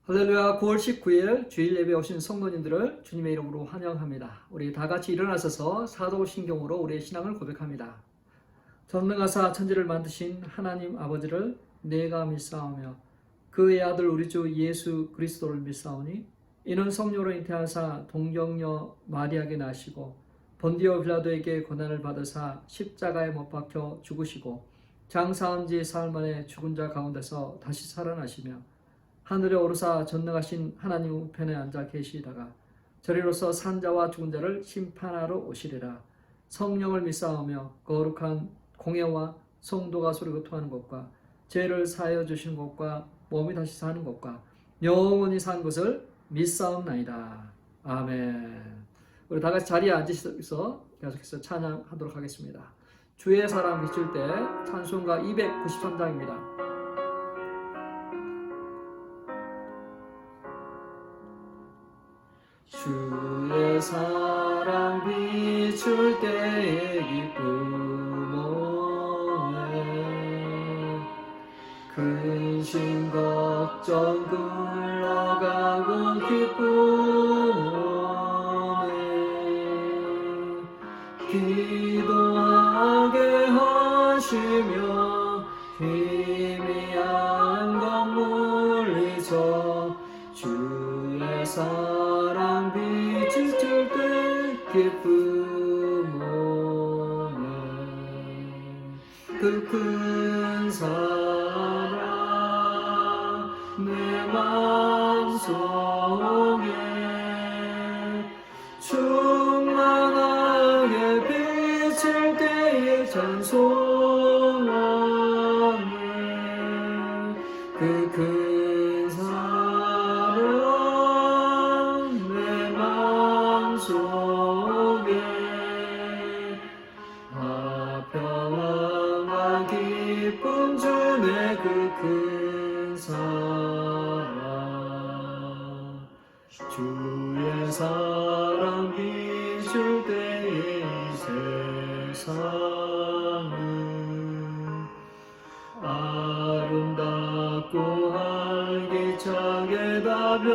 할렐루야. 9월 19일 주일 예배 오신 성도님들을 주님의 이름으로 환영합니다. 우리 다 같이 일어나셔서 사도신경으로 우리의 신앙을 고백합니다. 전능하사 천지를 만드신 하나님 아버지를 내가 믿사오며 그의 아들 우리 주 예수 그리스도를 믿사오니 이는 성령으로 잉태하사 동정녀 마리아에게 나시고 본디오 빌라도에게 고난을 받으사 십자가에 못 박혀 죽으시고 장사한 지 사흘 만에 죽은 자 가운데서 다시 살아나시며 하늘에 오르사 전능하신 하나님 우편에 앉아 계시다가 저리로서 산자와 죽은 자를 심판하러 오시리라. 성령을 믿사오며 거룩한 공예와 성도가 소리고 토하는 것과 죄를 사하여 주시는 것과 몸이 다시 사는 것과 영원히 사는 것을 믿사옵나이다. 아멘. 우리 다 같이 자리에 앉으셔서 계속해서 찬양하도록 하겠습니다. 주의 사랑 비출 때 찬송가 293장입니다. 주의 사랑 비출 때의 기쁨 오네 근심 걱정 굴러가고 기쁨 오네 기도하게 하시며 희미한 것 물리쳐 주의 사랑 비칠 때 기쁨 오네 그 큰 사랑 내 마음속에 충만하게 비칠 때의 찬송하네 그 큰 사랑 내 마음속에 평안과 기쁨 주네 그 큰 사랑 주의 사랑 비출 때의 세상은 아름답고 활기차게 다 변하네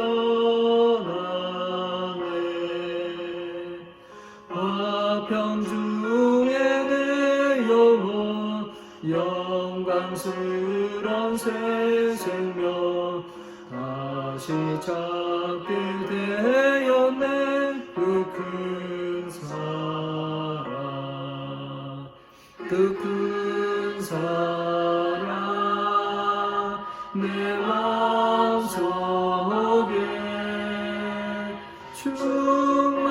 화평 중에 내 영혼 영광스런 새 생명 다시 찾게 되었네 그 큰 사랑 그 큰 사랑 내 마음속에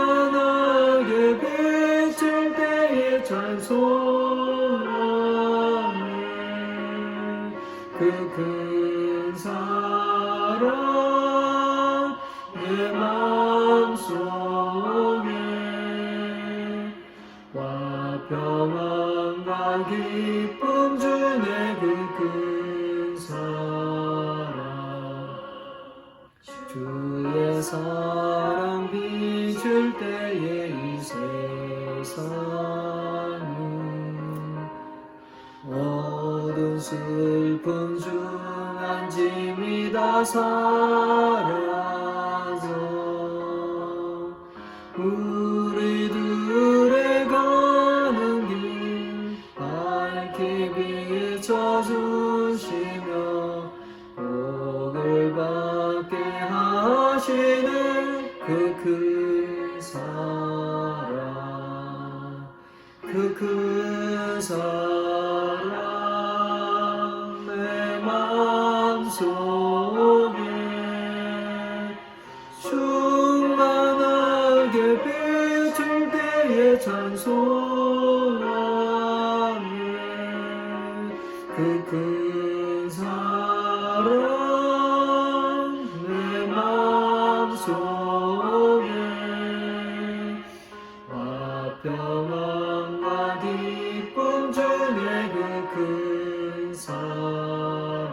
충만하게 비칠 때의 찬송하네 그 큰 사랑 내 마음속에 평안과 기쁨 주네 그 큰 사랑 주의 사랑 비출 때의 이 세상은 어두운 슬픔 중 안짐이 다 사라져 우리들의 가는 길 밝게 비춰주시며 복을 받게 하시는 그 큰 사랑 그 큰 사랑 내 마음속에 충만하게 비출 때의 찬송하네 그 큰 사랑 내 마음속에 평안과 기쁨 주네 그 큰 사랑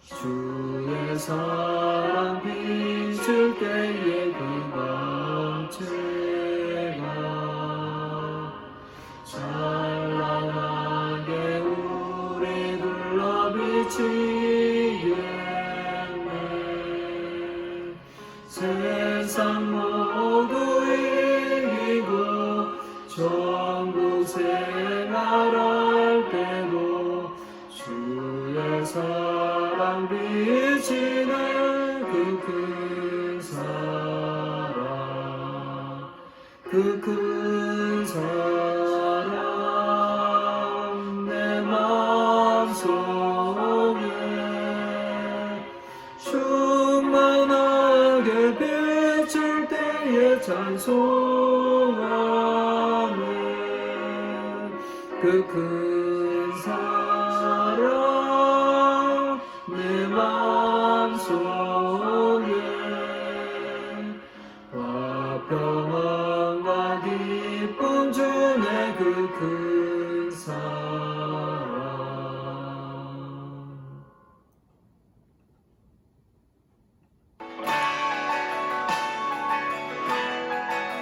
주의 사랑 비출 때의 그 광채가 찬란하게 우리 둘러 비치게 사랑 비치는 그 큰 사랑 그 큰 사랑 내 마음속에 충만하게 비칠 때에 찬송하네 그 큰 사랑 내 마음속에 화평함과 기쁨 주네 그 큰 사랑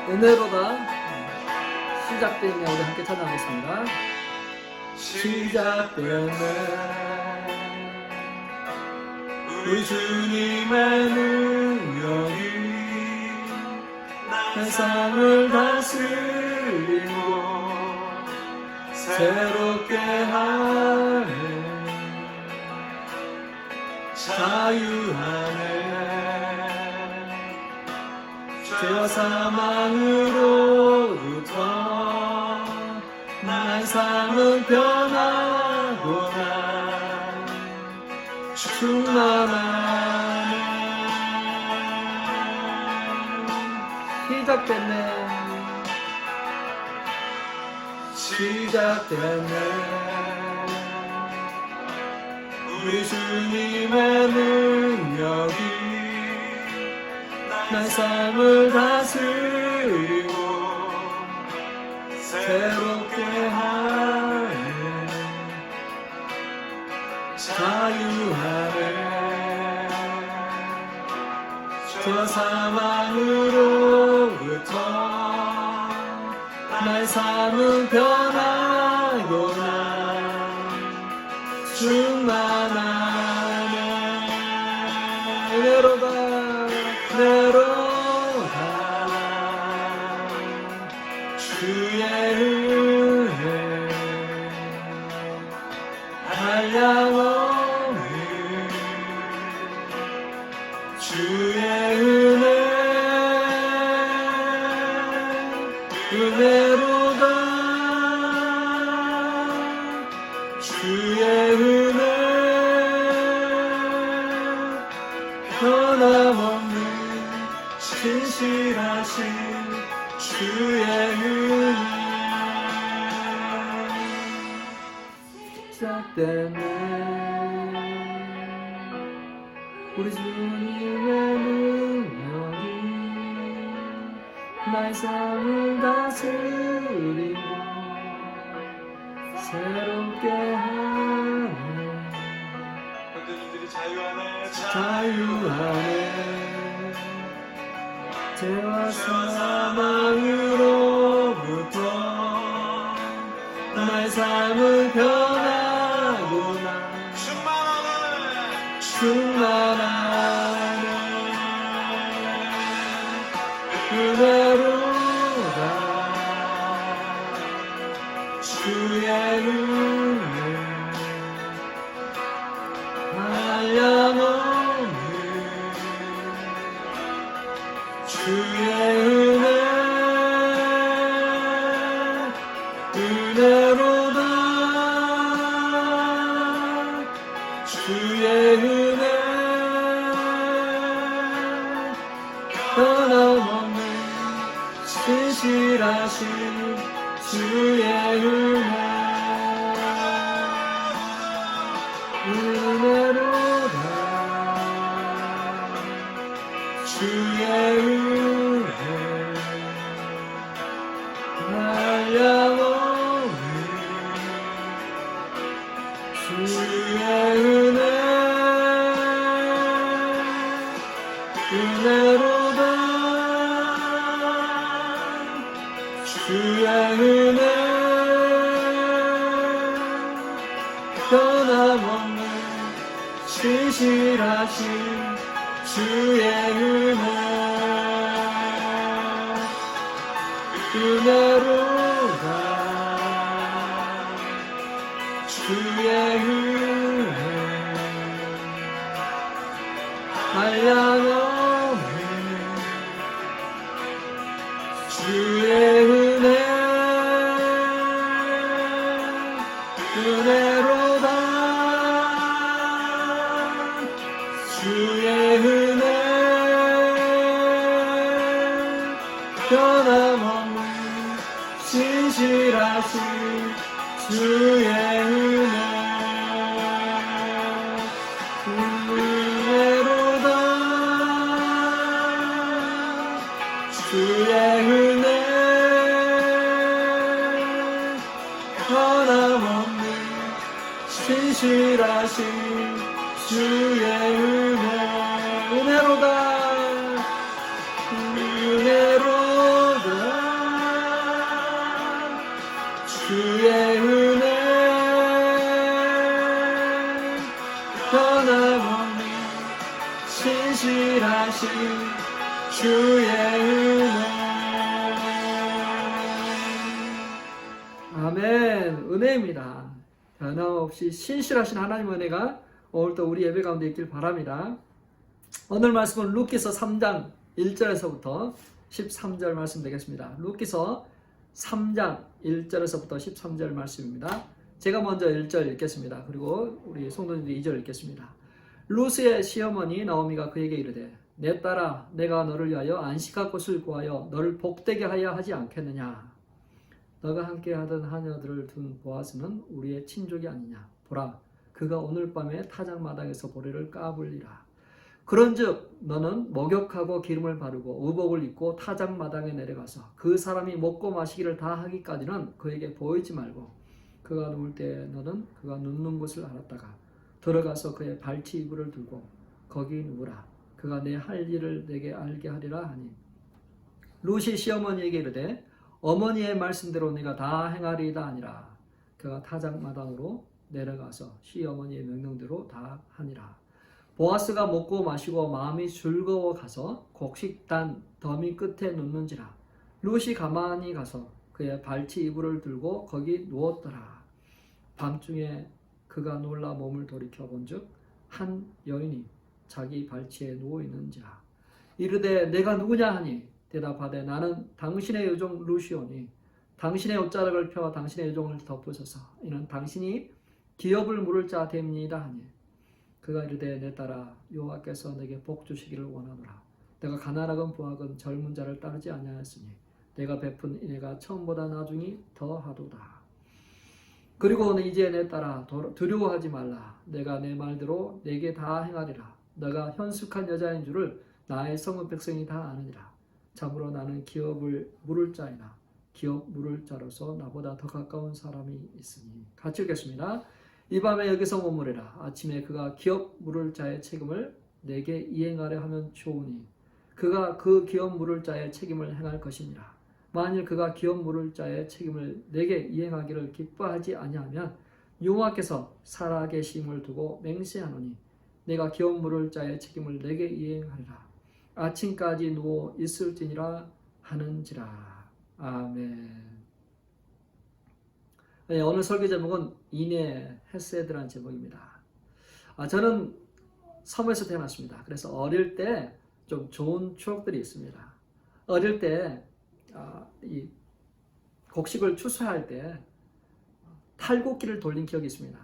은혜로다 시작되었네. 우리 함께 찬양하겠습니다. 시작되었네 우리 주님의 능력이 세상을 다스리고 새롭게 하네 자유하네 죄와 사망으로부터 나의 삶은 변하구나 충만하네 시작됐네 우리 주님의 능력이 나의 삶을 다스리고 새롭게 하네 자유하네 저 사망으로부터 나의 삶은 변하구나 충만하네 은혜로다 주의 은혜 한량없는 주의 은혜로다 주의 은혜 변함없는 진실하신 주의 은혜 시작되네 우리 주님의 능력이 나의 삶을 다스리고 새롭게 하네 현대인들이 자유하네 죄와 사망으로부터 나의 삶은 변하구나 충만하네 은혜로다 주의 은혜 한량없는 주의 은혜로다 주의 은혜 변함없는 진실하신 주의 은혜로다 주의 은혜 한량없는 주의 은혜로다 주의 은혜 변함없는 진실하신 주의 은혜로다 주의 은혜 한량없는 주의 은혜로다. 주의 은혜 변함없는 신실하신 주의 은혜로다. 주의 은혜 변함없는 신실하신 주의 은혜로다. 은혜로다. 주의 은혜 변함없는 신실하신 주의 은혜. 아멘. 은혜입니다. 변함없이 신실하신 하나님의 은혜가 오늘도 우리 예배 가운데 있길 바랍니다. 오늘 말씀은 루키서 3장 1절에서부터 13절 말씀 되겠습니다. 루키서 3장 1절에서부터 13절 말씀입니다. 제가 먼저 1절 읽겠습니다. 그리고 우리 성도님들이 2절 읽겠습니다. 루스의 시어머니 나오미가 그에게 이르되 내 딸아 내가 너를 위하여 안식할 곳을 구하여 너를 복되게 하여 하지 않겠느냐. 너가 함께 하던 하녀들을 둔 보아스는 우리의 친족이 아니냐. 보라 그가 오늘 밤에 타작마당에서 보리를 까불리라. 그런즉 너는 목욕하고 기름을 바르고 의복을 입고 타작마당에 내려가서 그 사람이 먹고 마시기를 다 하기까지는 그에게 보이지 말고 그가 누울 때 너는 그가 눕는 곳을 알았다가 들어가서 그의 발치 이불을 들고 거기 누우라. 그가 내 할 일을 내게 알게 하리라 하니 루시 시어머니에게 이르되 어머니의 말씀대로 내가 다 행하리이다 하니라. 그가 타작마당으로 내려가서 시어머니의 명령대로 다 하니라. 보아스가 먹고 마시고 마음이 즐거워 가서 곡식단 더미 끝에 눕는지라. 루시 가만히 가서 그의 발치 이불을 들고 거기 누웠더라. 밤중에 그가 놀라 몸을 돌이켜 본즉 한 여인이 자기 발치에 누워 있는지라. 이르되 내가 누구냐 하니 대답하되 나는 당신의 여종 루시오니 당신의 옷자락을 펴 당신의 여종을 덮으소서. 이는 당신이 기업을 물을 자 됨이니이다 하니 그가 이르되 내 딸아 여호와께서 내게 복 주시기를 원하노라. 내가 가난하건 부하건 젊은 자를 따르지 아니하였으니 내가 베푼 은혜가 처음보다 나중이 더하도다. 그리고 이제 내 딸아 두려워하지 말라. 내가 내 말대로 내게 다 행하리라. 너가 현숙한 여자인 줄을 나의 성읍 백성이 다 아느니라. 참으로 나는 기업을 물을 자이나 기업 물을 자로서 나보다 더 가까운 사람이 있으니. 같이 읽겠습니다. 이 밤에 여기서 머무르라. 아침에 그가 기업 물을 자의 책임을 내게 이행하려 하면 좋으니 그가 그 기업 물을 자의 책임을 행할 것이니라. 만일 그가 기업 물을 자의 책임을 내게 이행하기를 기뻐하지 아니하면 여호와께서 살아계심을 두고 맹세하노니 내가 기업 물을 자의 책임을 내게 이행하리라. 아침까지 누워 있을지니라 하는지라. 아멘. 네, 오늘 설교 제목은 인의 헤세드라는 제목입니다. 저는 섬에서 태어났습니다. 그래서 어릴 때 좀 좋은 추억들이 있습니다. 어릴 때 이 곡식을 추수할 때 탈곡기를 돌린 기억이 있습니다.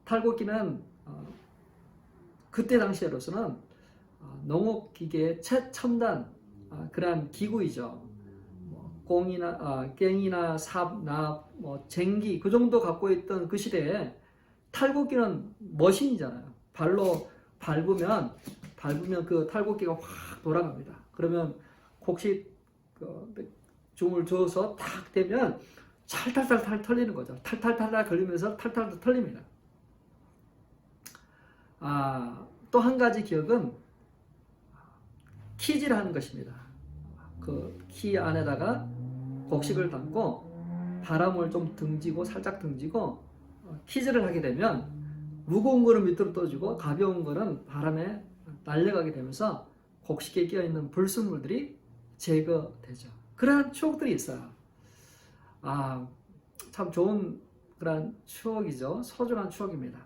탈곡기는 그때 당시로서는 농업기계의 최첨단 그러한 기구이죠. 꽁이나 깽이나 삽, 납, 쟁기 그 정도 갖고 있던 그 시대에 탈곡기는 머신이잖아요. 발로 밟으면 그 탈곡기가 확 돌아갑니다. 그러면 곡식 줌을 줘서 탁 대면 탈탈탈탈 털리는 거죠. 탈탈탈탈 걸리면서 탈탈탈 털립니다. 또 한 가지 기억은 키질 하는 것입니다. 그 키 안에다가 곡식을 담고 바람을 좀 살짝 등지고 키질을 하게 되면 무거운 거는 밑으로 떠주고 가벼운 거는 바람에 날려가게 되면서 곡식에 끼어있는 불순물들이 제거되죠. 그런 추억들이 있어요. 참 좋은 그런 추억이죠. 소중한 추억입니다.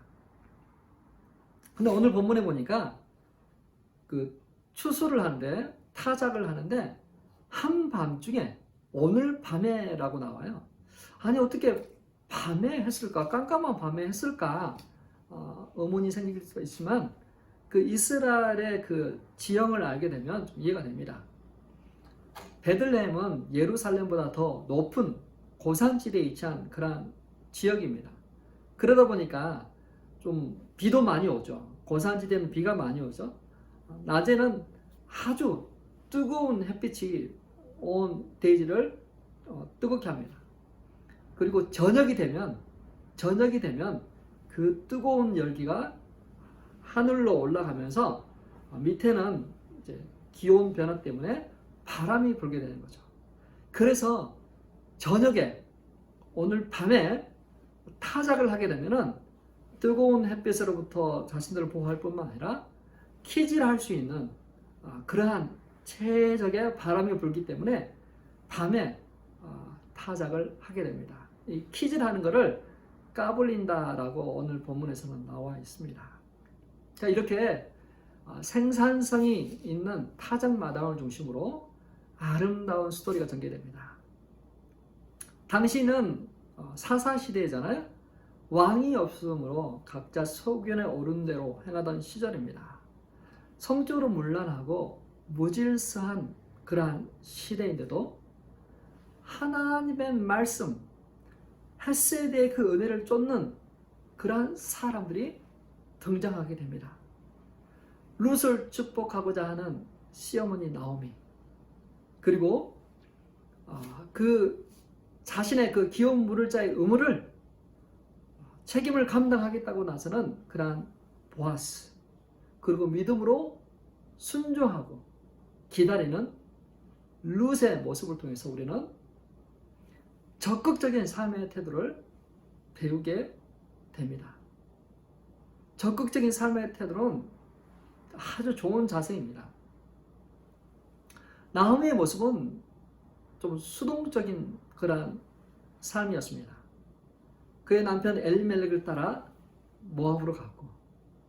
근데 오늘 본문에 보니까 그 추수를 하는데 타작을 하는데 한밤중에 오늘 밤에라고 나와요. 아니 어떻게 밤에 했을까? 깜깜한 밤에 했을까? 의문이 생길 수가 있지만 그 이스라엘의 그 지형을 알게 되면 좀 이해가 됩니다. 베들레헴은 예루살렘보다 더 높은 고산지대에 위치한 그러한 지역입니다. 그러다 보니까 좀 비도 많이 오죠. 고산지대는 비가 많이 오죠. 낮에는 아주 뜨거운 햇빛이 온 대지를 뜨겁게 합니다. 그리고 저녁이 되면 그 뜨거운 열기가 하늘로 올라가면서 밑에는 이제 기온 변화 때문에 바람이 불게 되는 거죠. 그래서 저녁에 오늘 밤에 타작을 하게 되면은 뜨거운 햇빛으로부터 자신들을 보호할 뿐만 아니라 키질할 수 있는 그러한 최적의 바람이 불기 때문에 밤에 타작을 하게 됩니다. 이 키질하는 것을 까불린다라고 오늘 본문에서는 나와 있습니다. 자, 이렇게 생산성이 있는 타작 마당을 중심으로 아름다운 스토리가 전개됩니다. 당시는 사사시대잖아요. 왕이 없으므로 각자 소견에 오른 대로 행하던 시절입니다. 성적으로 문란하고 무질서한 그러한 시대인데도 하나님의 말씀, 헤세드의 그 은혜를 쫓는 그러한 사람들이 등장하게 됩니다. 룻을 축복하고자 하는 시어머니 나오미, 그리고 그 자신의 그 귀여운 물을 자의 의무를 책임을 감당하겠다고 나서는 그러한 보아스, 그리고 믿음으로 순종하고 기다리는 룻의 모습을 통해서 우리는 적극적인 삶의 태도를 배우게 됩니다. 적극적인 삶의 태도는 아주 좋은 자세입니다. 나오미의 모습은 좀 수동적인 그런 삶이었습니다. 그의 남편 엘리멜렉을 따라 모압으로 갔고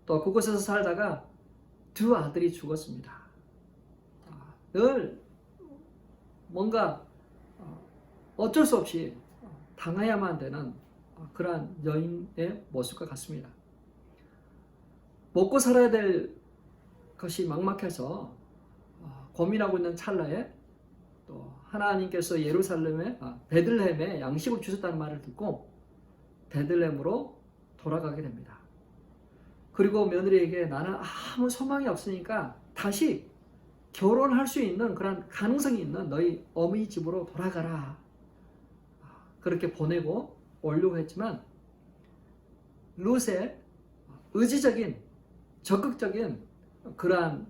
또 그곳에서 살다가 두 아들이 죽었습니다. 늘 뭔가 어쩔 수 없이 당해야만 되는 그러한 여인의 모습과 같습니다. 먹고 살아야 될 것이 막막해서 고민하고 있는 찰나에 또 하나님께서 베들레헴에 양식을 주셨다는 말을 듣고 베들레헴으로 돌아가게 됩니다. 그리고 며느리에게 나는 아무 소망이 없으니까 다시 결혼할 수 있는 그런 가능성이 있는 너희 어머니 집으로 돌아가라. 그렇게 보내고 오려고 했지만 룻의 의지적인 적극적인 그러한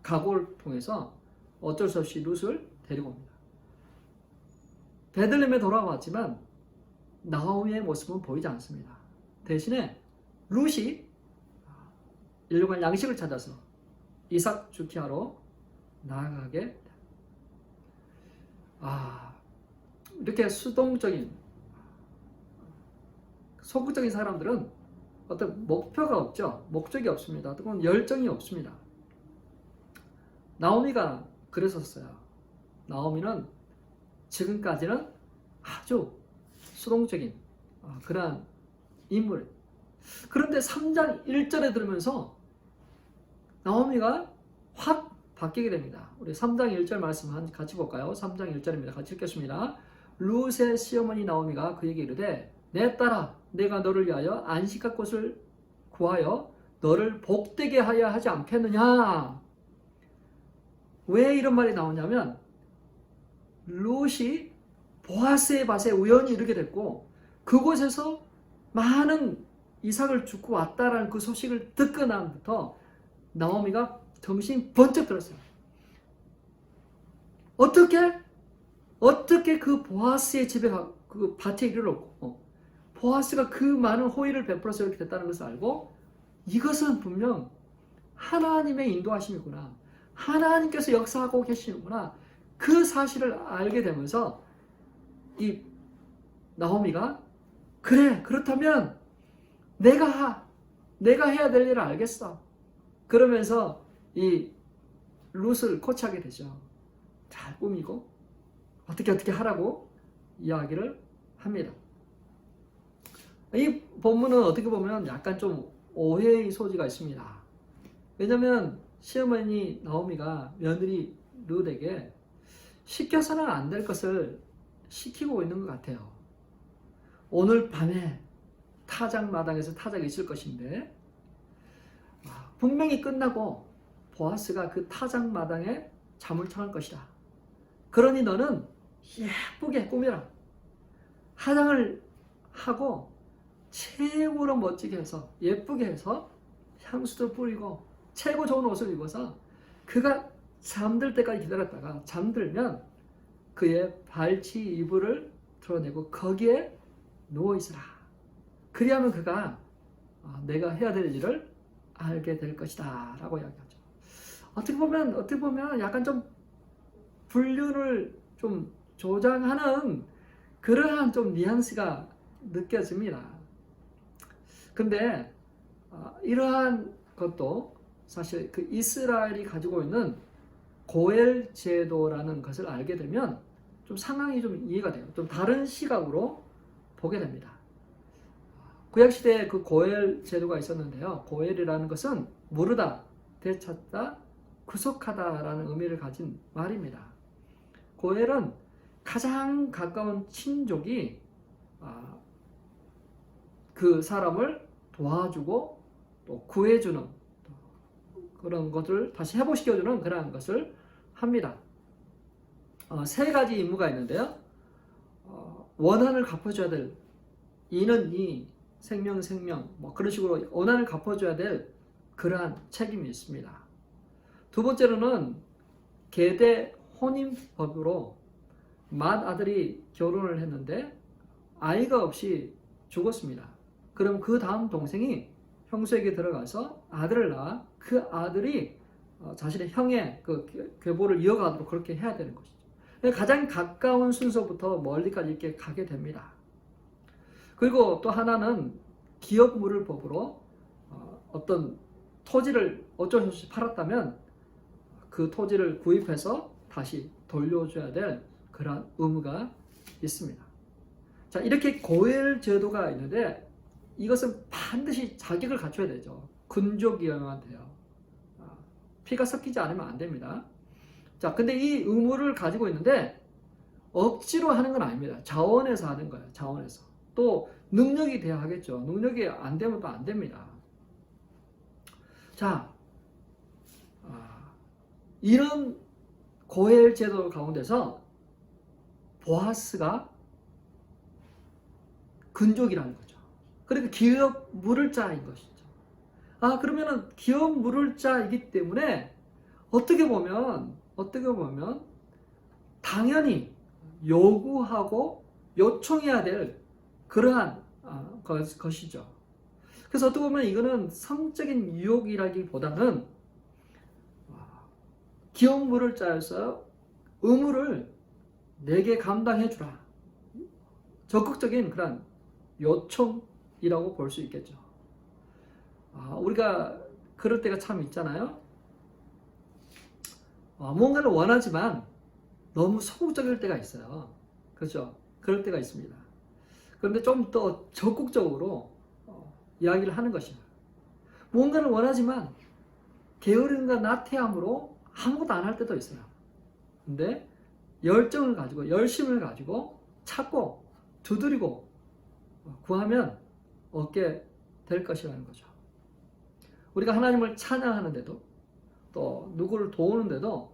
각오를 통해서 어쩔 수 없이 룻을 데리고 옵니다. 베들레헴에 돌아왔지만 나오미의 모습은 보이지 않습니다. 대신에 룻이 일용할 양식을 찾아서 이삭 주키하러 나아가게 이렇게 수동적인 소극적인 사람들은 어떤 목표가 없죠. 목적이 없습니다. 또는 열정이 없습니다. 나오미가 그랬었어요. 나오미는 지금까지는 아주 수동적인 그러한 인물. 그런데 3장 1절에 들으면서 나오미가 확 바뀌게 됩니다. 우리 3장 1절 말씀 같이 볼까요? 3장 1절입니다. 같이 읽겠습니다. 룻의 시어머니 나오미가 그에게 이르되 내 딸아 내가 너를 위하여 안식할 곳을 구하여 너를 복되게 하여야 하지 않겠느냐. 왜 이런 말이 나오냐면 룻이 보아스의 밭에 우연히 이르게 됐고 그곳에서 많은 이삭을 주고 왔다라는 그 소식을 듣고 나부터 나오미가 정신이 번쩍 들었어요. 어떻게 그 보아스의 집에 그 밭에 이르렀고 보아스가 그 많은 호의를 베풀어서 이렇게 됐다는 것을 알고 이것은 분명 하나님의 인도하심이구나. 하나님께서 역사하고 계시는구나. 그 사실을 알게 되면서 이 나오미가 그래 그렇다면 내가 해야 될 일을 알겠어. 그러면서 이 룻을 코치하게 되죠. 잘 꾸미고 어떻게 하라고 이야기를 합니다. 이 본문은 어떻게 보면 약간 좀 오해의 소지가 있습니다. 왜냐하면 시어머니 나오미가 며느리 룻에게 시켜서는 안 될 것을 시키고 있는 것 같아요. 오늘 밤에 타작마당에서 타작이 있을 것인데 분명히 끝나고 보아스가 그 타작마당에 잠을 청할 것이다. 그러니 너는 예쁘게 꾸며라. 화장을 하고 최고로 멋지게 해서 예쁘게 해서 향수도 뿌리고 최고 좋은 옷을 입어서 그가 잠들 때까지 기다렸다가 잠들면 그의 발치 이불을 드러내고 거기에 누워있으라. 그리하면 그가 내가 해야 될 일을 알게 될 것이다 라고 이야기하죠. 어떻게 보면 약간 좀 불륜을 좀 조장하는 그러한 좀 뉘앙스가 느껴집니다. 근데 이러한 것도 사실 그 이스라엘이 가지고 있는 고엘 제도라는 것을 알게 되면 좀 상황이 좀 이해가 돼요. 좀 다른 시각으로 보게 됩니다. 구약시대에 그 고엘 제도가 있었는데요. 고엘이라는 것은 모르다, 되찾다, 구속하다라는 의미를 가진 말입니다. 고엘은 가장 가까운 친족이 그 사람을 도와주고 또 구해주는 그런 것을 다시 회복시켜주는 그러한 것을 합니다. 세 가지 임무가 있는데요. 원한을 갚아줘야 될 이는 이, 생명 뭐 그런 식으로 원한을 갚아줘야 될 그러한 책임이 있습니다. 두 번째로는 계대 혼인법으로 맏아들이 결혼을 했는데 아이가 없이 죽었습니다. 그럼 그 다음 동생이 형수에게 들어가서 아들을 낳아 그 아들이 자신의 형의 그 계보를 이어가도록 그렇게 해야 되는 것이죠. 가장 가까운 순서부터 멀리까지 이렇게 가게 됩니다. 그리고 또 하나는 기업물을법으로 어떤 토지를 어쩔 수 없이 팔았다면 그 토지를 구입해서 다시 돌려줘야 될 그런 의무가 있습니다. 자, 이렇게 고엘 제도가 있는데 이것은 반드시 자격을 갖춰야 되죠. 근족이어야만 돼요. 피가 섞이지 않으면 안 됩니다. 자, 근데 이 의무를 가지고 있는데 억지로 하는 건 아닙니다. 자원에서 하는 거예요. 자원에서. 또 능력이 돼야 하겠죠. 능력이 안 되면 또 안 됩니다. 자, 이런 고엘 제도 가운데서 보아스가 근족이라는 거죠. 그러니까 기업 물을 자인 것이죠. 그러면은 기업 물을 자이기 때문에 어떻게 보면 당연히 요구하고 요청해야 될 그러한 것이죠. 그래서 어떻게 보면 이거는 성적인 유혹이라기보다는 기업 물을 자여서 의무를 내게 감당해 주라. 적극적인 그런 요청이라고 볼 수 있겠죠. 우리가 그럴 때가 참 있잖아요. 뭔가를 원하지만 너무 소극적일 때가 있어요. 그렇죠? 그럴 때가 있습니다. 그런데 좀 더 적극적으로 이야기를 하는 것입니다. 뭔가를 원하지만 게으름과 나태함으로 아무것도 안 할 때도 있어요. 근데 열정을 가지고 열심을 가지고 찾고 두드리고 구하면 얻게 될 것이라는 거죠. 우리가 하나님을 찬양하는데도 또 누구를 도우는데도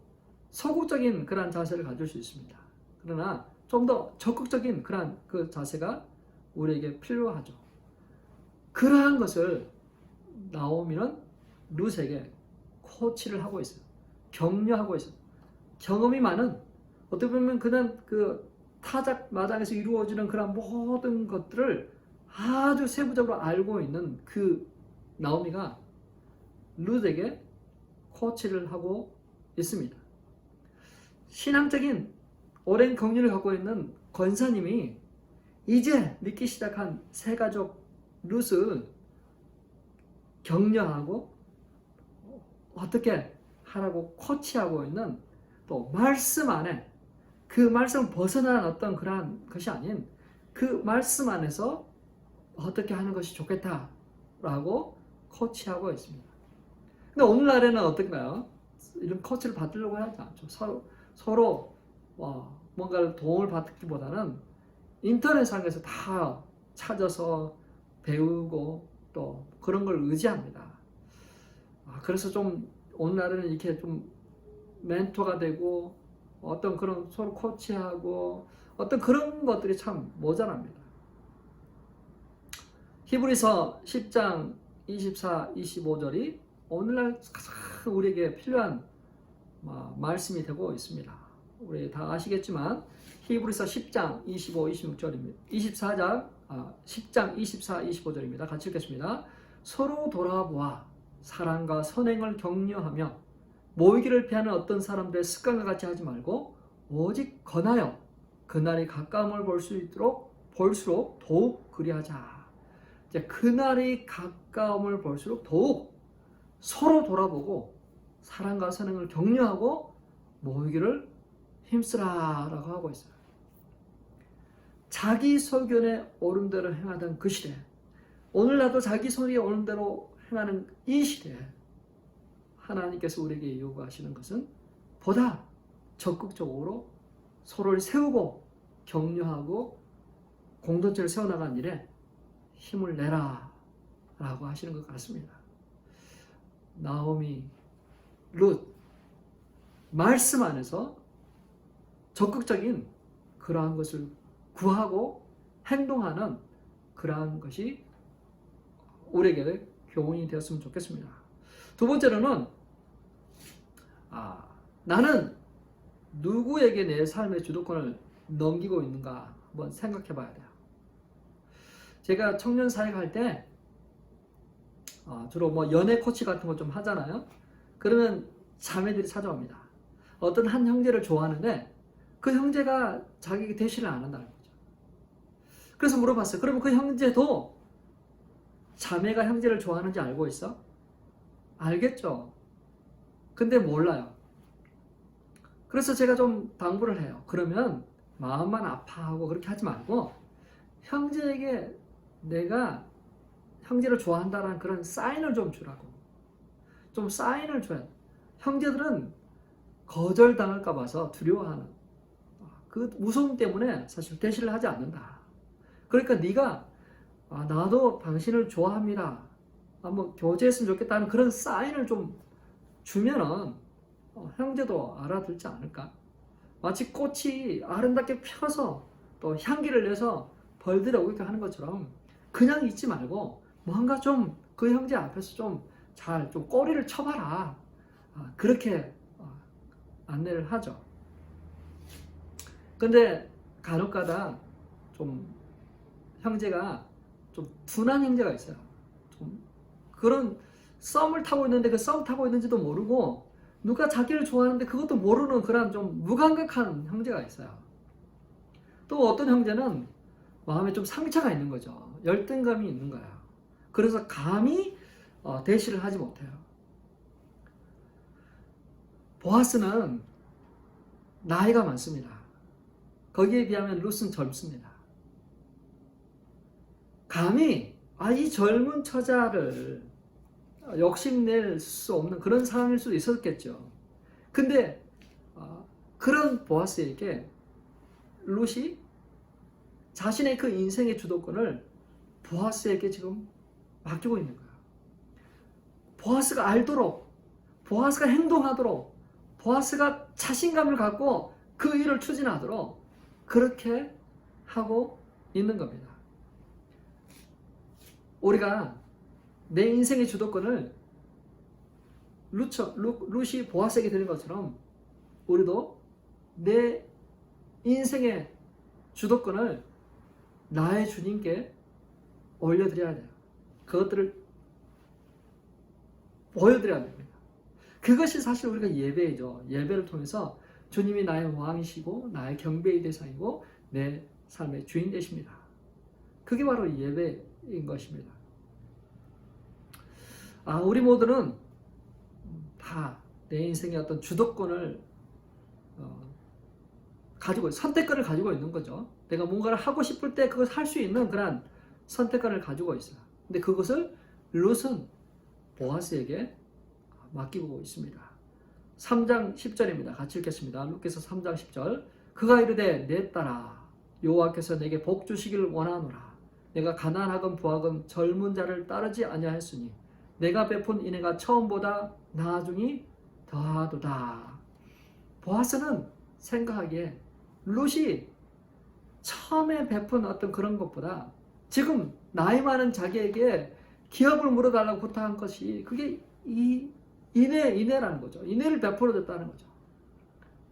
소극적인 그러한 자세를 가질 수 있습니다. 그러나 좀 더 적극적인 그러한 그 자세가 우리에게 필요하죠. 그러한 것을 나오미는 룻에게 코치를 하고 있어요. 격려하고 있어요. 경험이 많은, 어떻게 보면 그냥 그 타작 마당에서 이루어지는 그런 모든 것들을 아주 세부적으로 알고 있는 그 나오미가 룻에게 코치를 하고 있습니다. 신앙적인 오랜 경륜을 갖고 있는 권사님이 이제 믿기 시작한 새가족 룻을 격려하고 어떻게 하라고 코치하고 있는 또 말씀 안에 그 말씀을 벗어난 어떤 그러한 것이 아닌 그 말씀 안에서 어떻게 하는 것이 좋겠다라고 코치하고 있습니다. 근데 오늘날에는 어떤가요? 이런 코치를 받으려고 하지 않죠. 서로 뭔가를 도움을 받기보다는 인터넷상에서 다 찾아서 배우고 또 그런 걸 의지합니다. 그래서 좀 오늘날에는 이렇게 좀 멘토가 되고 어떤 그런 서로 코치하고 어떤 그런 것들이 참 모자랍니다. 히브리서 10장 24, 25절이 오늘날 가장 우리에게 필요한 말씀이 되고 있습니다. 우리 다 아시겠지만 히브리서 10장 25, 26절입니다. 10장 24, 25절입니다. 같이 읽겠습니다. 서로 돌아보아 사랑과 선행을 격려하며 모이기를 피하는 어떤 사람들의 습관과 같이 하지 말고 오직 권하여 그날이 가까움을 볼수록 더욱 그리하자. 이제 그날이 가까움을 볼수록 더욱 서로 돌아보고 사랑과 선행을 격려하고 모이기를 힘쓰라라고 하고 있어요. 자기 소견에 옳은 대로 행하던 그 시대, 오늘날도 자기 소견에 옳은 대로 행하는 이 시대에 하나님께서 우리에게 요구하시는 것은 보다 적극적으로 서로를 세우고 격려하고 공동체를 세워나가는 일에 힘을 내라 라고 하시는 것 같습니다. 나오미, 룻 말씀 안에서 적극적인 그러한 것을 구하고 행동하는 그러한 것이 우리에게 교훈이 되었으면 좋겠습니다. 두 번째로는 나는 누구에게 내 삶의 주도권을 넘기고 있는가 한번 생각해 봐야 돼요. 제가 청년 사역할 때 주로 연애 코치 같은 거 좀 하잖아요. 그러면 자매들이 찾아옵니다. 어떤 한 형제를 좋아하는데 그 형제가 자기에게 대시를 안 한다는 거죠. 그래서 물어봤어요. 그러면 그 형제도 자매가 형제를 좋아하는지 알고 있어? 알겠죠. 근데 몰라요. 그래서 제가 좀 당부를 해요. 그러면 마음만 아파하고 그렇게 하지 말고 형제에게 내가 형제를 좋아한다는 그런 사인을 좀 주라고. 좀 사인을 줘야 돼. 형제들은 거절당할까 봐서 두려워하는 그 무서움 때문에 사실 대시를 하지 않는다. 그러니까 네가 나도 당신을 좋아합니다. 한번 교제했으면 좋겠다는 그런 사인을 좀 주면은 형제도 알아듣지 않을까? 마치 꽃이 아름답게 펴서 또 향기를 내서 벌들이 오게 하는 것처럼 그냥 있지 말고 뭔가 좀 그 형제 앞에서 좀 꼬리를 쳐봐라. 그렇게 안내를 하죠. 근데 간혹가다 좀 형제가 좀 둔한 형제가 있어요. 좀 그런 썸을 타고 있는데 그 썸 타고 있는지도 모르고 누가 자기를 좋아하는데 그것도 모르는 그런 좀 무감각한 형제가 있어요. 또 어떤 형제는 마음에 좀 상처가 있는 거죠. 열등감이 있는 거야. 그래서 감히 대시를 하지 못해요. 보아스는 나이가 많습니다. 거기에 비하면 룻은 젊습니다. 감히 이 젊은 처자를 욕심낼 수 없는 그런 상황일 수도 있었겠죠. 근데 그런 보아스에게 룻이 자신의 그 인생의 주도권을 보아스에게 지금 맡기고 있는 거예요. 보아스가 알도록, 보아스가 행동하도록, 보아스가 자신감을 갖고 그 일을 추진하도록 그렇게 하고 있는 겁니다. 우리가 내 인생의 주도권을 룻이 보아스에게 드린 것처럼 우리도 내 인생의 주도권을 나의 주님께 올려드려야 돼요. 그것들을 보여드려야 됩니다. 그것이 사실 우리가 예배이죠. 예배를 통해서 주님이 나의 왕이시고 나의 경배의 대상이고 내 삶의 주인 되십니다. 그게 바로 예배인 것입니다. 우리 모두는 다 다 내 인생의 어떤 주도권을 가지고 선택권을 가지고 있는 거죠. 내가 뭔가를 하고 싶을 때 그걸 할 수 있는 그런 선택권을 가지고 있어요. 근데 그것을 룻은 보아스에게 맡기고 있습니다. 3장 10절입니다. 같이 읽겠습니다. 룻께서 3장 10절. 그가 이르되 내 딸아 여호와께서 내게 복 주시기를 원하노라. 내가 가난하건 부하건 젊은 자를 따르지 아니하였으니 내가 베푼 인애가 처음보다 나중이 더하도다. 보아스는 생각하기에 룻이 처음에 베푼 어떤 그런 것보다 지금 나이 많은 자기에게 기업을 물어달라고 부탁한 것이 그게 이 인애라는 거죠. 인애를 베풀어 줬다는 거죠.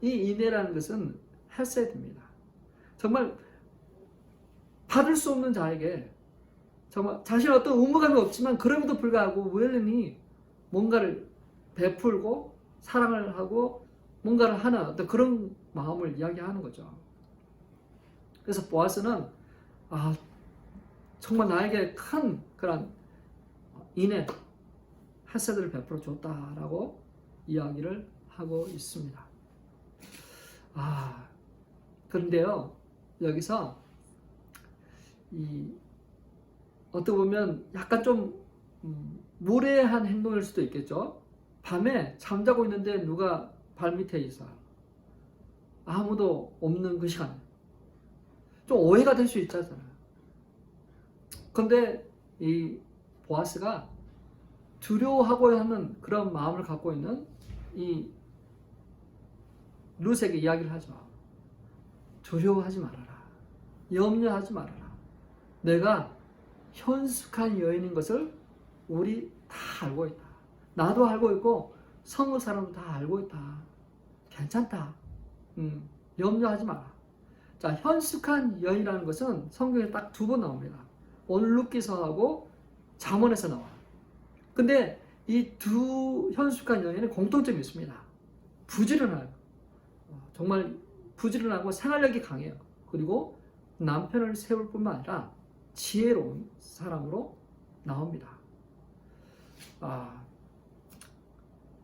이 인애라는 것은 헤세드입니다. 정말 받을 수 없는 자에게 정말 자신 어떤 의무감이 없지만 그럼에도 불구하고 우연히 뭔가를 베풀고 사랑을 하고 뭔가를 하는 어떤 그런 마음을 이야기하는 거죠. 그래서 보아스는 정말 나에게 큰 그런 인애, 헤세드를 베풀어 줬다라고 이야기를 하고 있습니다. 그런데요, 여기서 어떻게 보면 약간 좀 무례한 행동일 수도 있겠죠. 밤에 잠자고 있는데 누가 발밑에 있어. 아무도 없는 그 시간에. 좀 오해가 될 수 있잖아요. 근데 이 보아스가 두려워하고 하는 그런 마음을 갖고 있는 이 룻에게 이야기를 하죠. 두려워하지 말아라. 염려하지 말아라. 내가 현숙한 여인인 것을 우리 다 알고 있다. 나도 알고 있고 성읍 사람도 다 알고 있다. 괜찮다. 염려하지 마라. 자, 현숙한 여인이라는 것은 성경에 딱 2번 나옵니다. 오늘 룻기서하고 잠언에서 나와요. 근데 이 두 현숙한 여인은 공통점이 있습니다. 부지런해요. 정말 부지런하고 생활력이 강해요. 그리고 남편을 세울 뿐만 아니라 지혜로운 사람으로 나옵니다.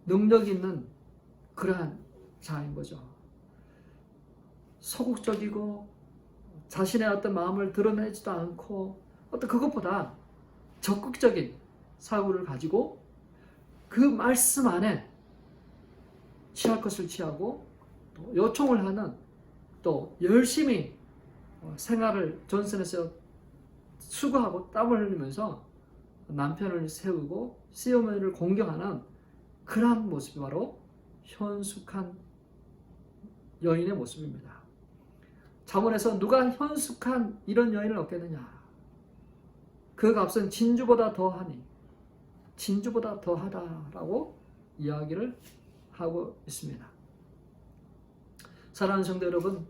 능력 있는 그러한 자인 거죠. 소극적이고 자신의 어떤 마음을 드러내지도 않고 어떤 그것보다 적극적인 사고를 가지고 그 말씀 안에 취할 것을 취하고 또 요청을 하는 또 열심히 생활을 전선에서 수고하고 땀을 흘리면서 남편을 세우고 시어머니를 공경하는 그러한 모습이 바로 현숙한 여인의 모습입니다. 잠언에서 누가 현숙한 이런 여인을 얻겠느냐? 그 값은 진주보다 더하니 진주보다 더하다라고 이야기를 하고 있습니다. 사랑하는 성도 여러분,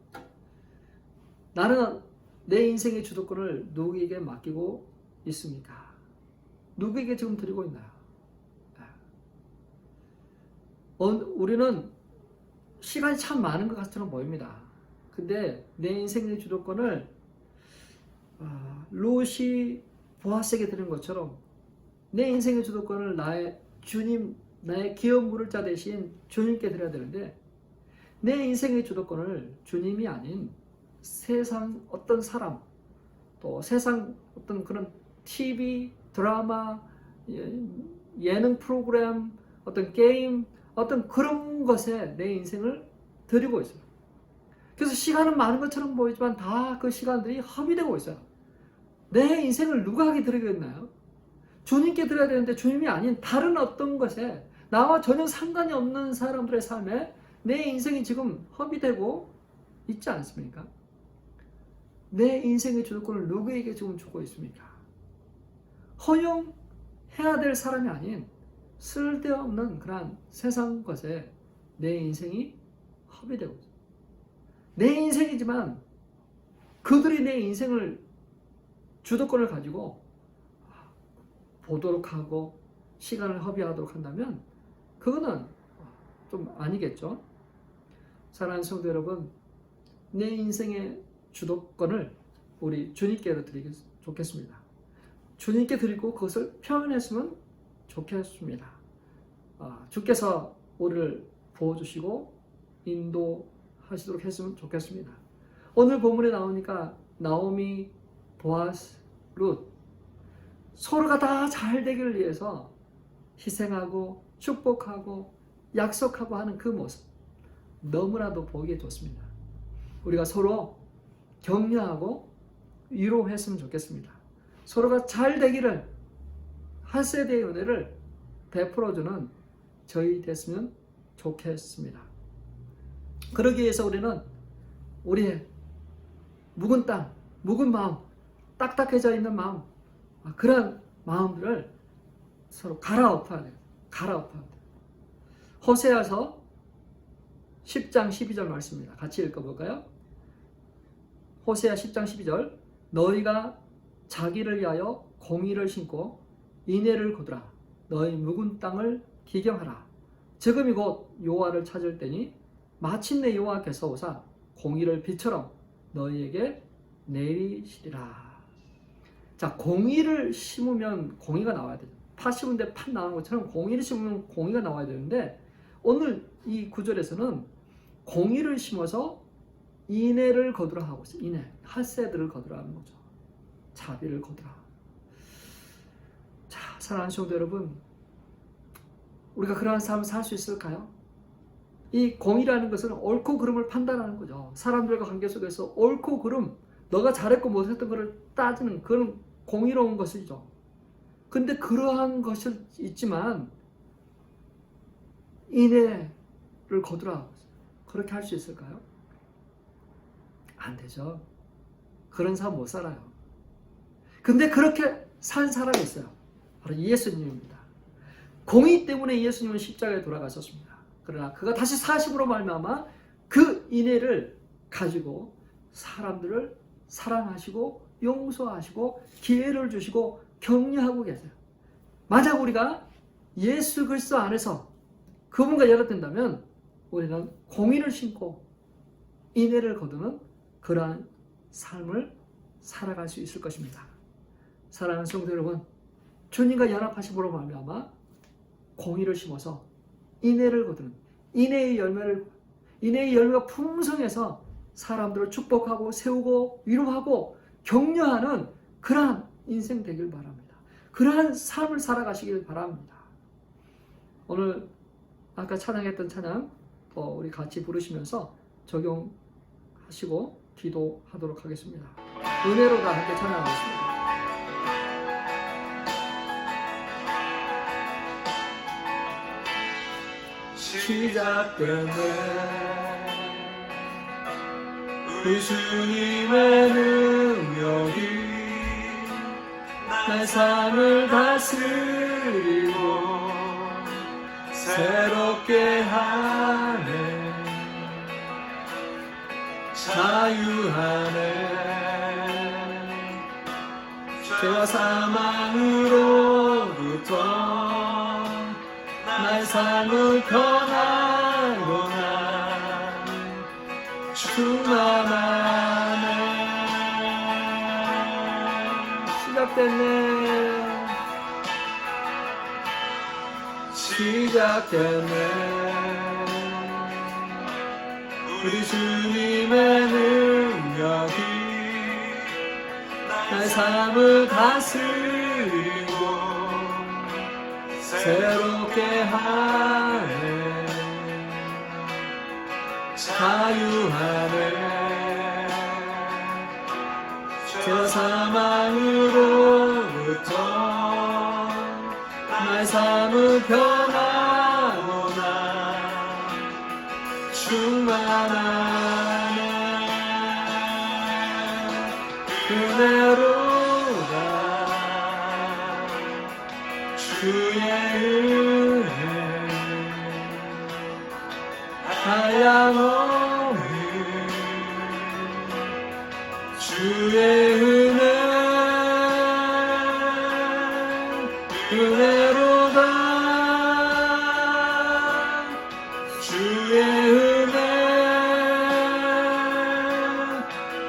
나는 내 인생의 주도권을 누구에게 맡기고 있습니까? 누구에게 지금 드리고 있나요? 우리는 시간이 참 많은 것 같처럼 보입니다. 근데 내 인생의 주도권을 룻이 보아스에게 드린 것처럼 내 인생의 주도권을 나의 주님, 나의 기업 물을 자 대신 주님께 드려야 되는데 내 인생의 주도권을 주님이 아닌 세상 어떤 사람, 또 세상 어떤 그런 TV, 드라마, 예능 프로그램, 어떤 게임, 어떤 그런 것에 내 인생을 드리고 있어요. 그래서 시간은 많은 것처럼 보이지만 다 그 시간들이 허비되고 있어요. 내 인생을 누구에게 드리겠나요? 주님께 드려야 되는데 주님이 아닌 다른 어떤 것에 나와 전혀 상관이 없는 사람들의 삶에 내 인생이 지금 허비되고 있지 않습니까? 내 인생의 주도권을 누구에게 지금 주고 있습니까? 허용해야 될 사람이 아닌 쓸데없는 그런 세상 것에 내 인생이 허비되고 있어요. 내 인생이지만 그들이 내 인생을 주도권을 가지고 보도록 하고 시간을 허비하도록 한다면 그거는 좀 아니겠죠. 사랑하는 성도 여러분, 내 인생의 주도권을 우리 주님께 드리기 좋겠습니다. 주님께 드리고 그것을 표현했으면 좋겠습니다. 주께서 우리를 보호주시고 인도하시도록 했으면 좋겠습니다. 오늘 본문에 나오니까 나오미, 보아스, 룻 서로가 다 잘 되기를 위해서 희생하고 축복하고 약속하고 하는 그 모습 너무나도 보기 좋습니다. 우리가 서로 격려하고 위로했으면 좋겠습니다. 서로가 잘 되기를 한 세대의 은혜를 베풀어주는 저희 됐으면 좋겠습니다. 그러기 위해서 우리는 우리의 묵은 땅, 묵은 마음, 딱딱해져 있는 마음, 그런 마음들을 서로 갈아엎어야 돼요. 갈아엎어야 돼요. 호세아서 10장 12절 말씀입니다. 같이 읽어볼까요? 호세아 10장 12절 너희가 자기를 위하여 공의를 심고 인애를 거두라. 너희 묵은 땅을 기경하라. 지금이 곧 여호와를 찾을 때니 마침내 여호와께서 오사 공의를 빛처럼 너희에게 내리시리라. 자, 공의를 심으면 공의가 나와야 돼요. 파 심은데 팥 나오는 것처럼 공의를 심으면 공의가 나와야 되는데 오늘 이 구절에서는 공의를 심어서 인애를 거두라 하고 있어요. 인애, 핫세드를 거두라 하는 거죠. 자비를 거두라. 자, 사랑하는 성도 여러분, 우리가 그러한 삶을 살 수 있을까요? 이 공의라는 것은 옳고 그름을 판단하는 거죠. 사람들과 관계 속에서 옳고 그름, 너가 잘했고 못했던 것을 따지는 그런 공의로운 것이죠. 근데 그러한 것이 있지만 인애를 거두라. 그렇게 할 수 있을까요? 안 되죠. 그런 사람 못 살아요. 근데 그렇게 산 사람이 있어요. 바로 예수님입니다. 공의 때문에 예수님은 십자가에 돌아가셨습니다. 그러나 그가 다시 사심으로 말미암아 그 인애를 가지고 사람들을 사랑하시고 용서하시고 기회를 주시고 격려하고 계세요. 만약 우리가 예수 그리스도 안에서 그분과 연합된다면 우리는 공의를 심고 인애를 거두는 그러한 삶을 살아갈 수 있을 것입니다. 사랑하는 성도 여러분, 주님과 연합하심으로 말미암아 공의를 심어서 인애를 거두는 인애의 열매가 풍성해서 사람들을 축복하고 세우고 위로하고 격려하는 그러한 인생 되길 바랍니다. 그러한 삶을 살아가시길 바랍니다. 오늘 아까 찬양했던 찬양 우리 같이 부르시면서 적용하시고 기도하도록 하겠습니다. 은혜로 다 함께 찬양하겠습니다. 시작되네 우리 주님의 능력이 내 삶을 다스리고 새롭게 하네 자유하네 죄와 사망으로부터 나의 삶을 변하구나 충만하네 시작됐네 우리 주님의 능력이 나의 삶을 다스리고 새롭게 하네 자유하네 저 사망으로부터 나의 삶을 변하구나 충만하네 그대로가 주의 은혜 한량없는 주의 은혜 은혜로다 주의 은혜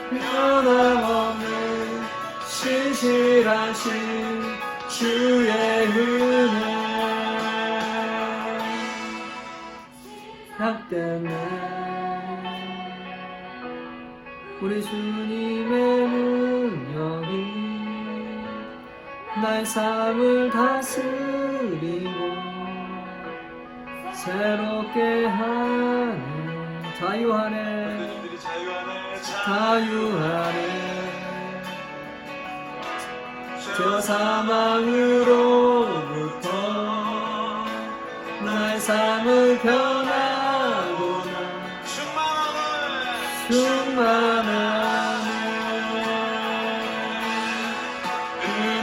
변함없는 신실하신 주의 은혜 시작됐네. 우리 주님의 능력이 나의 삶을 다스리고 새롭게 하네. 자유하네. 자유하네. 죄와 사망으로부터 나의 삶을 변하구나. 충만하네.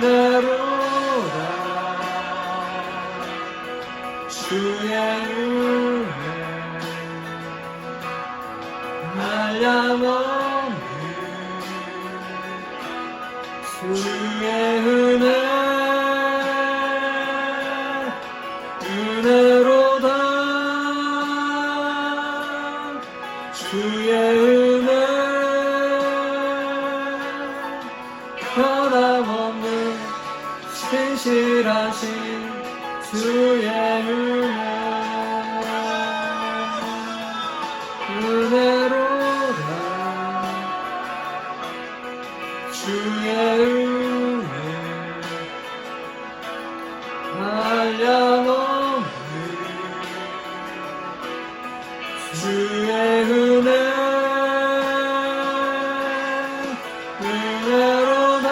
은혜로다. 주의 은혜 한량없는 주의 은혜 은혜로다. 주의 은혜 변함없는 신실하신 주의 은혜 은혜로다. 주의 은혜 한량없는 주의 은혜 은혜로다.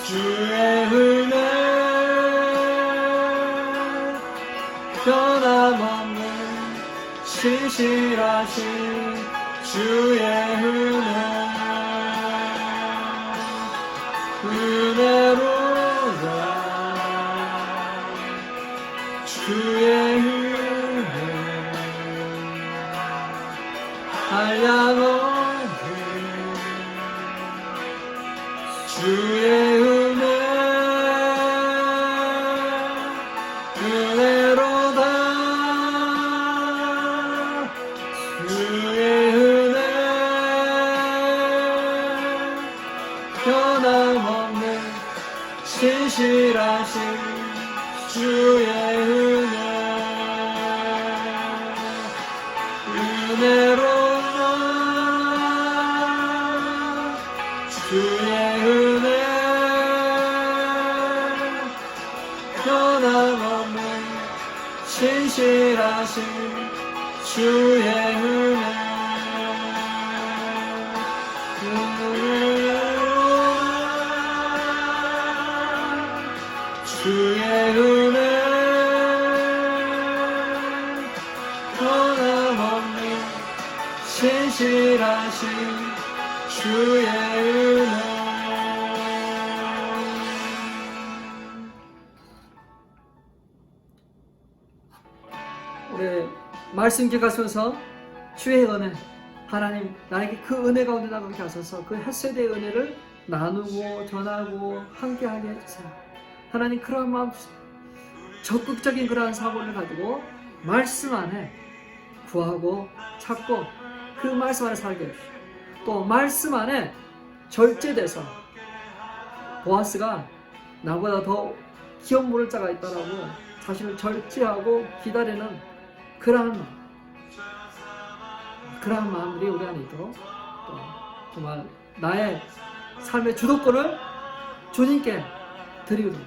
주의 은혜 변함없는 신실하신 주의 은혜 은혜로다. 주의 은혜 한량없는 주의 은혜 은혜로다. 주의 은혜 변함없는 신실하신 주의 은혜 은혜로다. 주의 은혜 변함없는 신실하신 주의 은혜 주의 은혜 변함없는 신실하신 주의 은혜. 우리 말씀 기억하시면서 주의 은혜, 하나님 나에게 그 은혜 가운데 나가게 하소서. 그 햇세대의 은혜를 나누고 전하고 함께하게 해주세요. 하나님 그러한 마음, 적극적인 그러한 사고를 가지고 말씀 안에 구하고 찾고 그 말씀 안에 살게 해주시오. 또 말씀 안에 절제돼서 보아스가 나보다 더 기업 모를 자가 있다라고 자신을 절제하고 기다리는 그러한 마음들이 우리 안에 있도록 또 정말 나의 삶의 주도권을 주님께 드리고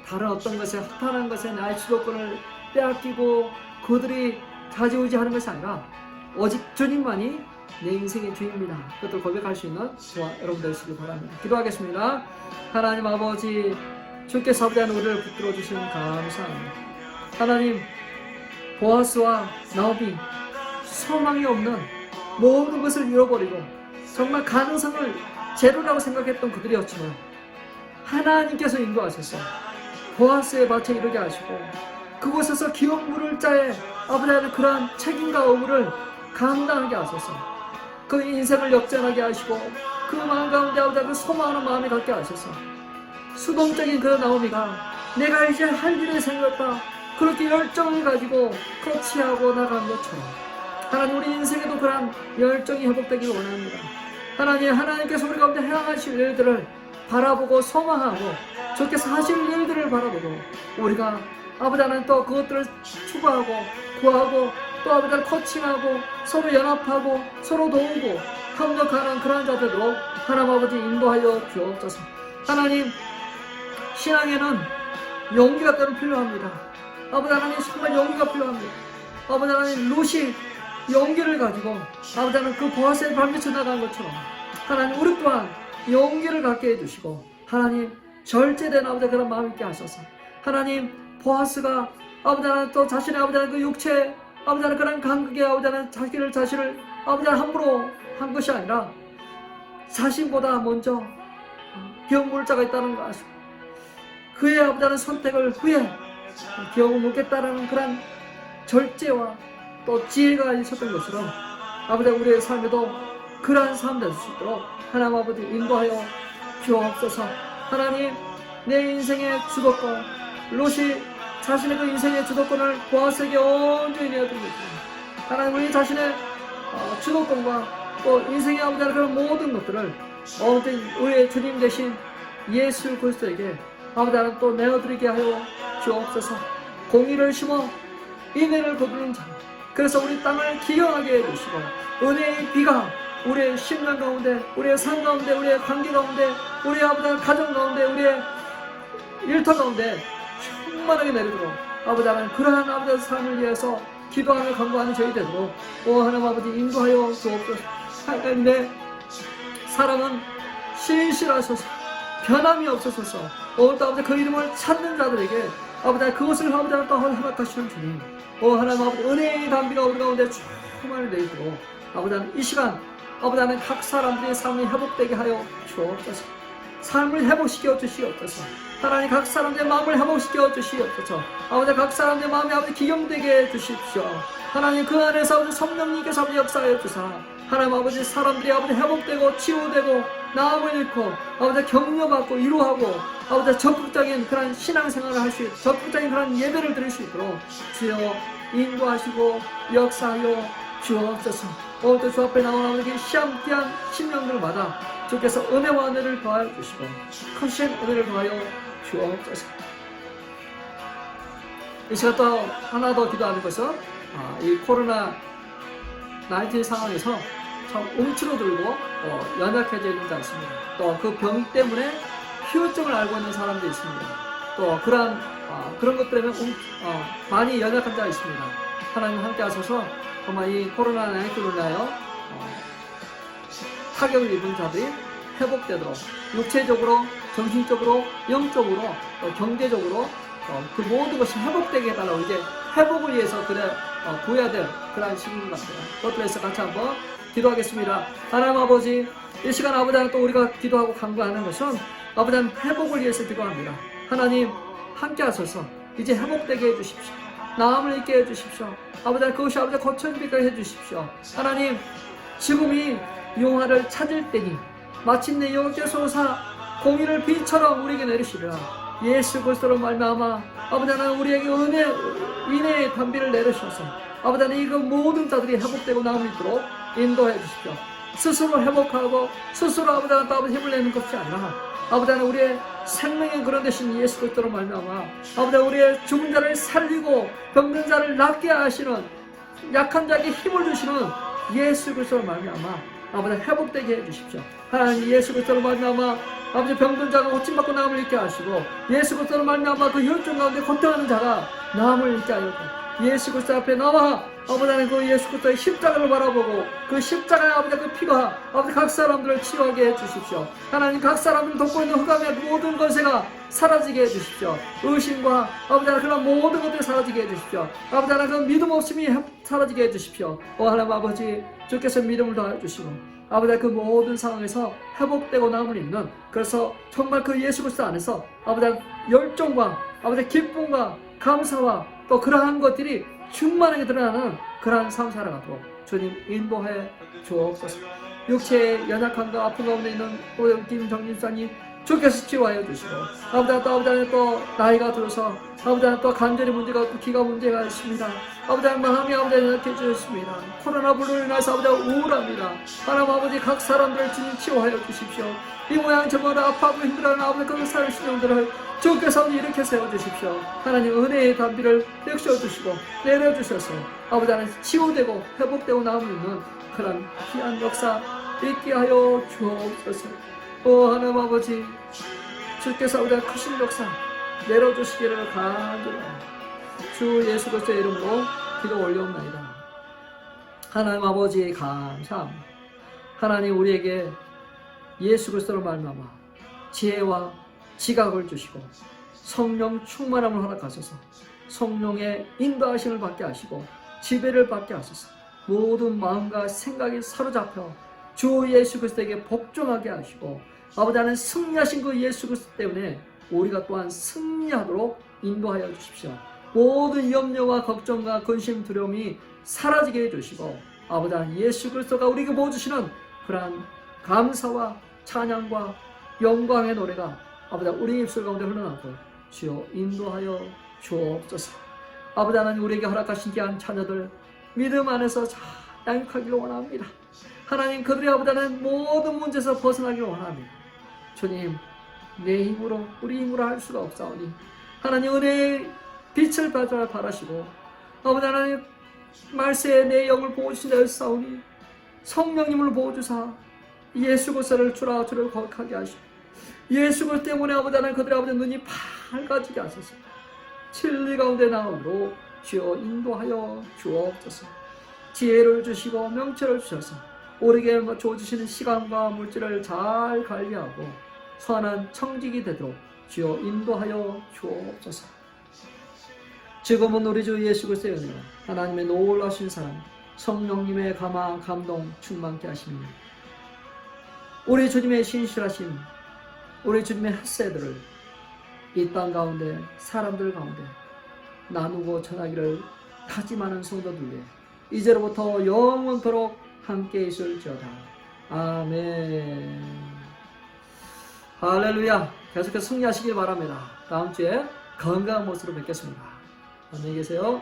다른 어떤 것에 허탄한 것에 나의 주도권을 빼앗기고 그들이 좌지우지하는 것이 아니라 오직 주님만이 내 인생의 주입니다. 그것을 고백할 수 있는 저와 여러분들 되시길 바랍니다. 기도하겠습니다. 하나님 아버지, 주께서 아버지 우리를 붙들어 주시니 감사합니다. 하나님, 보아스와 나오미 소망이 없는 모든 것을 잃어버리고 정말 가능성을 제로라고 생각했던 그들이었지만 하나님께서 인도하셔서 보아스의 밭에 이르게 하시고 그곳에서 기업 물을 자의 아버지 하나님 그러한 책임과 의무를 감당하게 하소서. 그 인생을 역전하게 하시고 그 마음 가운데 아버지 그 소망하는 마음이 갖게 하소서. 수동적인 그 나오미가 내가 이제 할 일이 생겼다 그렇게 열정을 가지고 거치하고 나간 것처럼 하나님 우리 인생에도 그러한 열정이 회복되길 원합니다. 하나님, 하나님께서 우리 가운데 행하실 일들을 바라보고 소망하고 주께서 하실 일들을 바라보고 우리가 아버지 하나님 또 그것들을 추구하고 구하고 또 아버지 하나님 코칭하고 서로 연합하고 서로 도우고 협력하는 그러한 자들로 하나님 아버지 인도하여 주옵소서. 하나님, 신앙에는 용기가 때로 필요합니다. 아버지 하나님 정말 용기가 필요합니다. 아버지 하나님 롯이 용기를 가지고 아버지 하나님 그 보아스의 발밑에 나간 것처럼 하나님 우리 또한 용기를 갖게 해주시고 하나님 절제된 아버지 그런 마음 있게 하소서. 하나님 보아스가 아버지 하나님 또 자신의 아버지 하나님 그 육체 아버지 하나님 그런 간극에 아버지 하나님 자신을 아버지 하나님 함부로 한 것이 아니라 자신보다 먼저 기업물자가 있다는 걸 아시고 그의 아버지 하나님 선택을 후에 기업을 묻겠다라는 그런 절제와 또 지혜가 있었던 것처럼 아버지 우리의 삶에도 그러한 삶 될 수 있도록 하나님 아버지 인도하여 주옵소서. 하나님 내 인생의 주도권 롯이 자신의 그 인생의 주도권을 보아스에게 온전히 내어드린 것처럼 하나님 우리 자신의 주도권과 또 인생의 아버지 그런 모든 것들을 온전히 우리의 주님 되신 예수 그리스도에게 아버지 하나님 또 내어드리게 하여 주옵소서. 공의를 심어 인애를 거두는 자 그래서 우리 땅을 기경하게 해주시고 은혜의 비가 우리의 심령 가운데 우리의 삶 가운데 우리의 관계 가운데 우리의 아버지 가정 가운데 우리의 일터 가운데 충만하게 내리도록 아버지 하나님 그러한 아버지의 삶을 위해서 기도하며 간구하는 저희 되도록 하나님 아버지 인도하여 주옵소서. 하나님의 사랑은 신실하소서 변함이 없어서서 오늘도 아버지 그 이름을 찾는 자들에게 아버지 그것을 아버지 하나님 또 허락하시는 주님 하나님 아버지 은혜의 담비가 우리 가운데 충만히 내리도록 아버지 하나님 이 시간 아버지 하나님 각 사람들의 삶이 회복되게 하여 주옵소서. 삶을 회복시켜 주시옵소서. 하나님 각 사람들의 마음을 회복시켜 주시옵소서. 아버지 각 사람들의 마음이 아버지 기경되게 해 주십시오. 하나님 그 안에서 아버지 성령님께서 아버지 역사하여 주사 하나님 아버지 사람들이 아버지 회복되고 치유되고 나음을 잃고 아버지 격려받고 위로하고 아버지 적극적인 그런 신앙생활을 할 수 있도록 적극적인 그런 예배를 드릴 수 있도록 주여 인도하시고 역사하여 주옵소서. 오늘도 주 앞에 나온 아버지 시험기한 심령들마다 주께서 은혜와 은혜를 더하여 주시고 크신 은혜를 더하여 주옵소서. 이 시간 또 하나 더 기도하는 것은 이 코로나 19 상황에서 참 움츠러들고 연약해져 있는 자 있습니다. 또 그 병 때문에 후유증을 알고 있는 사람도 있습니다. 또 그런 것 때문에 많이 연약한 자가 있습니다. 하나님 함께 하셔서 정말 이 코로나 19로 인하여 타격을 입은 자들이 회복되도록 육체적으로 정신적으로 영적으로 또 경제적으로 그 모든 것이 회복되게 해달라고 이제 회복을 위해서 구해야 될 그런 시기인 것 같아요. 그것도 해서 같이 한번 기도하겠습니다. 하나님 아버지 이 시간 아버지 하나님 또 우리가 기도하고 간구하는 것은 아버지 하나님 회복을 위해서 기도합니다. 하나님 함께 하셔서 이제 회복되게 해주십시오. 나음을 잊게 해주십시오. 아버지 하나님 그것이 아버지 고쳐지게 해주십시오. 하나님 지금이 용화를 찾을 때니 마침내 여호와께서 오사 공의를 비처럼 우리에게 내리시리라. 예수 그리스도로 말미암아 아버지 하나님 우리에게 인애의 담비를 내리셔서 아버지 하나님 이 모든 자들이 회복되고 나음을 잊도록 인도해 주십시오. 스스로 회복하고 스스로 아버지 하나님 또 힘을 내는 것이 아니라 아버지 하나님 우리의 생명의 그런 대신 예수 그리스도로 말미암아 아버지 우리의 죽은 자를 살리고 병든 자를 낫게 하시는 약한 자에게 힘을 주시는 예수 그리스도로 말미암아 아버지 회복되게 해주십시오. 하나님 예수 그리스도로 말미암아 아버지 병든 자가 고침받고 나음을 잊게 하시고 예수 그리스도로 말미암아 그 혈중 가운데 고통하는 자가 나음을 잊게 하였고 예수 그리스도 앞에 나와 아버지 하나님 그 예수 그리스도의 십자가를 바라보고 그 십자가의 아버지 그 피가 아버지 각 사람들을 치유하게 해주십시오. 하나님 각 사람들을 돕고 있는 흑암의 모든 권세가 사라지게 해주십시오. 의심과 아버지 하나님 그런 모든 것들이 사라지게 해주십시오. 아버지 하나님 그 믿음 없음이 사라지게 해주십시오. 하나님 아버지 주께서 믿음을 더해주시고 아버지 그 모든 상황에서 회복되고 나음을 입는 그래서 정말 그 예수 그리스도 안에서 아버지 열정과 아버지 기쁨과 감사와 또 그러한 것들이 충만하게 드러나는 그러한 삶 살아가도록 주님 인도해 주옵소서. 육체의 연약함과 아픔 가운데 있는 김정진사님 주께서 치유하여 주시고, 아버지 하나님 또 아버지 하나님 또 나이가 들어서 아버지 하나님 또 간절히 문제가 있고 기가 문제가 있습니다. 아버지 하나님 마음이 아버지 하나님 이렇게 주셨습니다. 코로나 불로 인해서 아버지 하나님 우울합니다. 하나님 아버지 각 사람들을 주님 치유하여 주십시오. 이 모양 저모양 아파하고 힘들어하는 아버지 그 사람 신령들을 주께서 이렇게 세워주십시오. 하나님 은혜의 담비를 떼어주시고 내려주셔서 아버지 하나님 치유되고 회복되고 나오는 그런 귀한 역사 있게 하여 주옵소서. 하나님 아버지 주께서 우리가 크신 역사 내려주시기를 간절합니다. 주 예수 그리스도의 이름으로 기도 올려옵나이다. 하나님 아버지 감사합니다. 하나님 우리에게 예수 그리스도로 말미암아 지혜와 지각을 주시고 성령 충만함을 허락하소서. 성령의 인도하심을 받게 하시고 지배를 받게 하소서. 모든 마음과 생각이 사로잡혀 주 예수 그리스도에게 복종하게 하시고 아버지 하나님 승리하신 그 예수 그리스도 때문에 우리가 또한 승리하도록 인도하여 주십시오. 모든 염려와 걱정과 근심 두려움이 사라지게 해주시고 아버지 하나님 예수 그리스도가 우리에게 보여주시는 그러한 감사와 찬양과 영광의 노래가 아버지 하나님 우리 입술 가운데 흘러나고 주여 인도하여 주옵소서. 아버지 하나님 우리에게 허락하신 귀한 자녀들 믿음 안에서 잘 양육하기를 원합니다. 하나님 그들이 아버지 하나님 모든 문제에서 벗어나기를 원합니다. 주님 내 힘으로 우리 힘으로 할 수가 없사오니 하나님 은혜의 빛을 받아 바라시고 아버지 하나님 말세에 내 영을 보호주신다 했사오니 성령님을 보호주사 예수 그리스도를 주라 주를 거룩하게 하시고 예수 그리스도 때문에 아버지 하나님 그들의 아버지 눈이 밝아지게 하소서. 진리 가운데 나오도록 주여 인도하여 주옵소서. 지혜를 주시고 명철을 주셔서 우리에게 주어주시는 시간과 물질을 잘 관리하고 선한 청직이 되도록 주여 인도하여 주옵소서. 지금은 우리 주 예수 그리스도의 은혜와 하나님의 놀라신 사랑 성령님의 감화 감동 충만케 하시며 우리 주님의 신실하심 우리 주님의 핫세들을 이 땅 가운데 사람들 가운데 나누고 전하기를 다짐하는 성도들 위해 이제로부터 영원토록 함께 있을지어다. 아멘. 할렐루야. 계속해서 승리하시길 바랍니다. 다음 주에 건강한 모습으로 뵙겠습니다. 안녕히 계세요.